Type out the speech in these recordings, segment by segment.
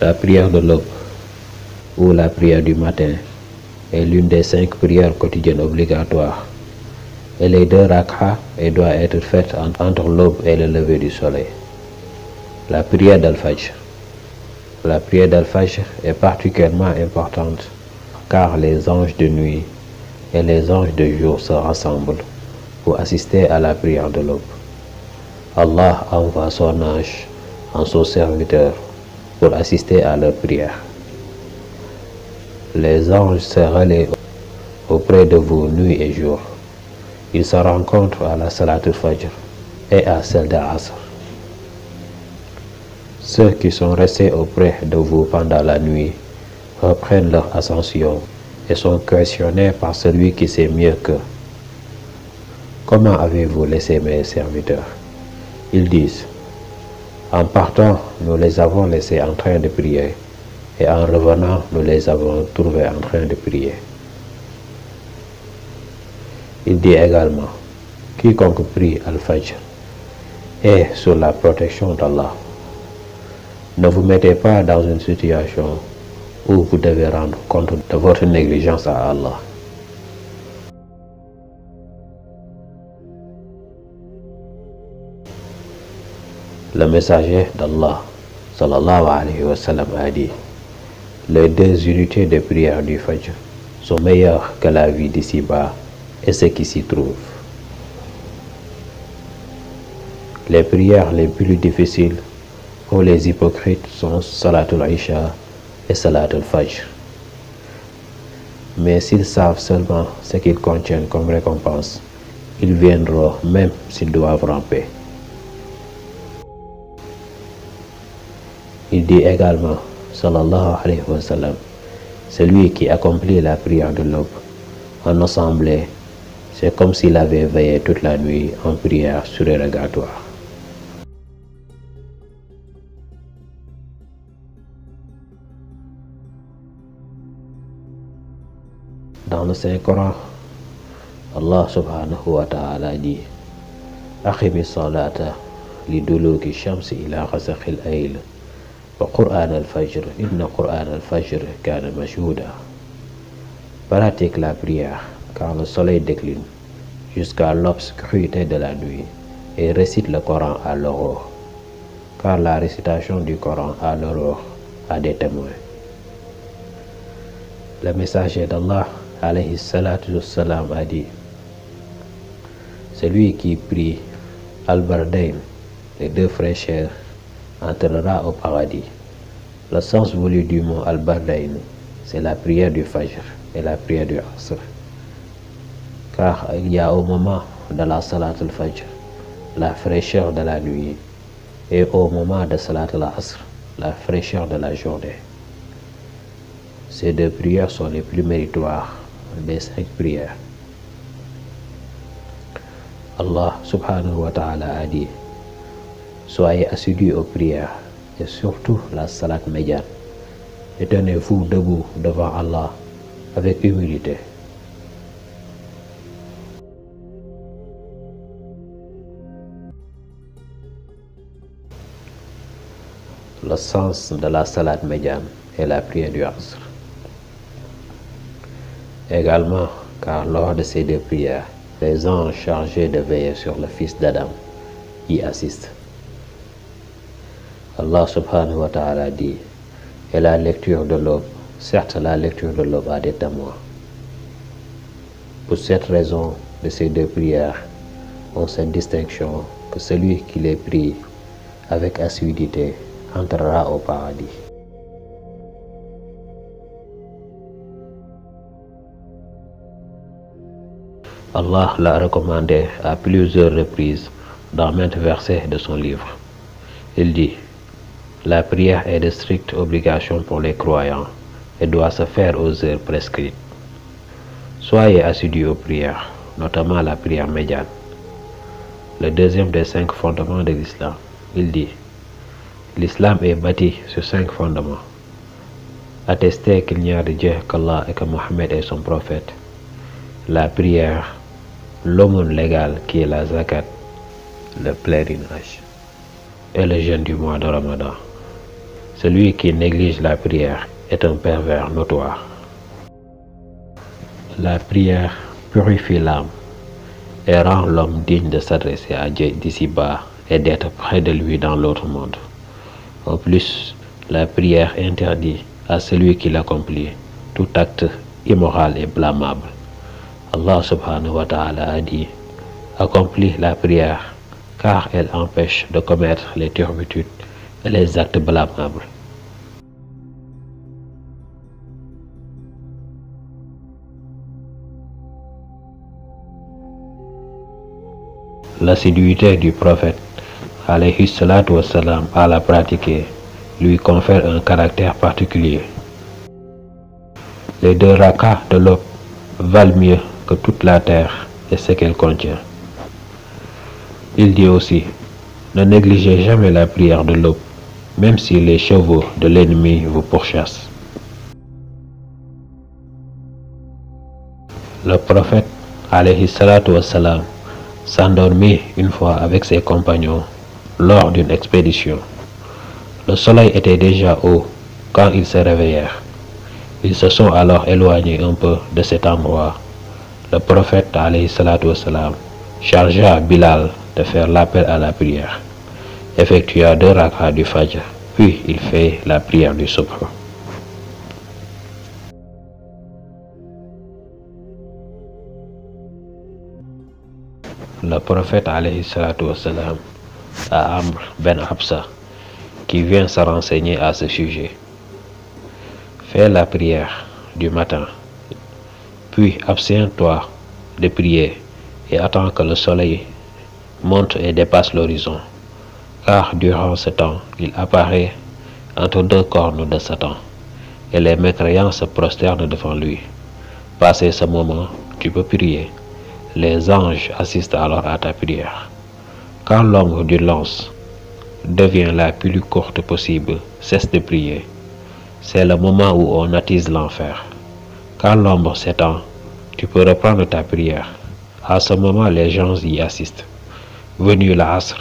La prière de l'aube ou la prière du matin est l'une des 5 prières quotidiennes obligatoires. Et les 2 rak'ahs doivent être faites entre l'aube et le lever du soleil. La prière d'Al-Fajr. La prière d'Al-Fajr est particulièrement importante car les anges de nuit et les anges de jour se rassemblent pour assister à la prière de l'aube. Allah envoie son ange en son serviteur pour assister à leur prière. Les anges se relaient auprès de vous nuit et jour. Ils se rencontrent à la Salat al-Fajr et à celle d'Al-Asr. Ceux qui sont restés auprès de vous pendant la nuit reprennent leur ascension et sont questionnés par celui qui sait mieux qu'eux. Comment avez-vous laissé mes serviteurs? Ils disent, en partant, nous les avons laissés en train de prier, et en revenant, nous les avons trouvés en train de prier. Il dit également, quiconque prie Al-Fajr est sous la protection d'Allah. Ne vous mettez pas dans une situation où vous devez rendre compte de votre négligence à Allah. Le messager d'Allah, sallallahu alayhi wa sallam, a dit, les 2 unités de prière du Fajr sont meilleures que la vie d'ici-bas et ce qui s'y trouve. Les prières les plus difficiles pour les hypocrites sont Salatul Isha et Salatul Fajr. Mais s'ils savent seulement ce qu'ils contiennent comme récompense, ils viendront même s'ils doivent ramper. Il dit également, sallallahu alayhi wa sallam, celui qui accomplit la prière de l'aube en assemblée, c'est comme s'il avait veillé toute la nuit en prière surérogatoire. Dans le Saint-Coran, Allah subhanahu wa ta'ala dit, Akhimi salata li duluki shamsi ila ghasaqil ayl. Qur'an al-Fajr, inna Qur'an al-Fajr kana mashhouda. Pratique la prière quand le soleil décline jusqu'à l'obscurité de la nuit et récite le Coran à l'aurore, car la récitation du Coran à l'aurore a des témoins. Le messager d'Allah alayhi salatu wassalam a dit, celui qui prie Al-Bardain, les 2 frères, entrera au paradis. Le sens voulu du mot Al-Bardain, c'est la prière du Fajr et la prière du Asr. Car il y a au moment de la Salat al-Fajr la fraîcheur de la nuit et au moment de Salat al-Asr la fraîcheur de la journée. Ces 2 prières sont les plus méritoires des 5 prières. Allah subhanahu wa ta'ala a dit, soyez assidus aux prières et surtout la salat médiane et tenez-vous debout devant Allah avec humilité. Le sens de la salat médiane est la prière du Asr. Également, car lors de ces 2 prières, les anges chargés de veiller sur le fils d'Adam y assistent. Allah subhanahu wa ta'ala dit, et la lecture de l'aube, certes la lecture de l'aube a des témoins. Pour cette raison de ces 2 prières ont cette distinction que celui qui les prie avec assiduité entrera au paradis. Allah l'a recommandé à plusieurs reprises dans maintes versets de son livre. Il dit, la prière est de stricte obligation pour les croyants et doit se faire aux heures prescrites. Soyez assidus aux prières, notamment la prière médiane. Le 2e des 5 fondements de l'islam. Il dit, l'islam est bâti sur 5 fondements. Attester qu'il n'y a de Dieu qu'Allah et que Mohammed est son prophète. La prière, l'aumône légale qui est la zakat, le pèlerinage et le jeûne du mois de Ramadan. Celui qui néglige la prière est un pervers notoire. La prière purifie l'âme et rend l'homme digne de s'adresser à Dieu d'ici-bas et d'être près de lui dans l'autre monde. En plus, la prière interdit à celui qui l'accomplit tout acte immoral et blâmable. Allah subhanahu wa ta'ala a dit: accomplis la prière, car elle empêche de commettre les turpitudes et les actes blâmables. L'assiduité du prophète alayhi salatu wassalam à la pratiquer lui confère un caractère particulier. Les 2 rakas de l'aube valent mieux que toute la terre et ce qu'elle contient. Il dit aussi: ne négligez jamais la prière de l'aube, même si les chevaux de l'ennemi vous pourchassent. Le prophète alayhi salatu wassalam s'endormit une fois avec ses compagnons lors d'une expédition. Le soleil était déjà haut quand ils se réveillèrent. Ils se sont alors éloignés un peu de cet endroit. Le prophète alayhi salatu wassalam chargea Bilal de faire l'appel à la prière, effectua 2 rakas du Fajr, puis il fait la prière du Subh. Le prophète alayhi salatu wassalam à Amr ben Absa, qui vient se renseigner à ce sujet: fais la prière du matin, puis abstiens-toi de prier et attends que le soleil monte et dépasse l'horizon, car durant ce temps, il apparaît entre 2 cornes de Satan, et les mécréants se prosternent devant lui. Passé ce moment, tu peux prier. Les anges assistent alors à ta prière. Quand l'ombre d'une lance devient la plus courte possible, cesse de prier. C'est le moment où on attise l'enfer. Quand l'ombre s'étend, tu peux reprendre ta prière. À ce moment, les gens y assistent. Venu l'Asr,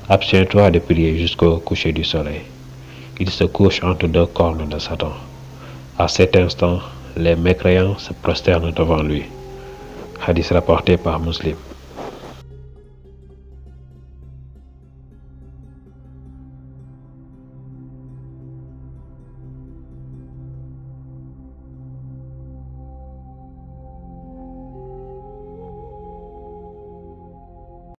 abstiens-toi de prier jusqu'au coucher du soleil. Il se couche entre 2 cornes de Satan. À cet instant, les mécréants se prosternent devant lui. Hadith rapporté par Muslim.